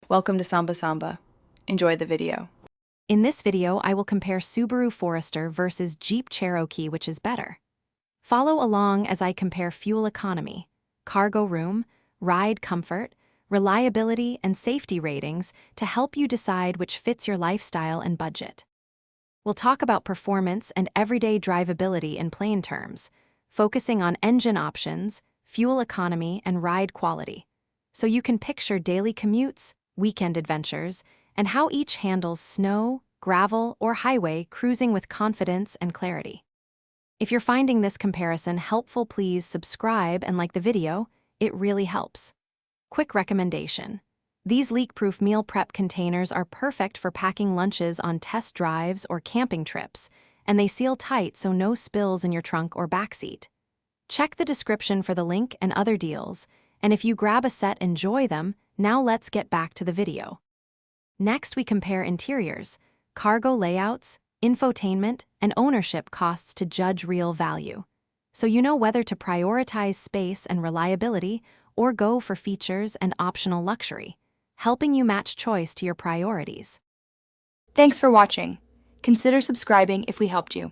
Welcome to Samba Samba. Enjoy the video. In this video, I will compare Subaru Forester versus Jeep Cherokee, which is better. Follow along as I compare fuel economy, cargo room, ride comfort, reliability, and safety ratings to help you decide which fits your lifestyle and budget. We'll talk about performance and everyday drivability in plain terms, focusing on engine options, fuel economy, and ride quality, so you can picture daily commutes, weekend adventures, and how each handles snow, gravel, or highway cruising with confidence and clarity. If you're finding this comparison helpful, please subscribe and like the video. It really helps. Quick recommendation. These leak-proof meal prep containers are perfect for packing lunches on test drives or camping trips, and they seal tight so no spills in your trunk or backseat. Check the description for the link and other deals, and if you grab a set, enjoy them. Now let's get back to the video. Next, we compare interiors, cargo layouts, infotainment, and ownership costs to judge real value, so you know whether to prioritize space and reliability or go for features and optional luxury, helping you match choice to your priorities. Thanks for watching. Consider subscribing if we helped you.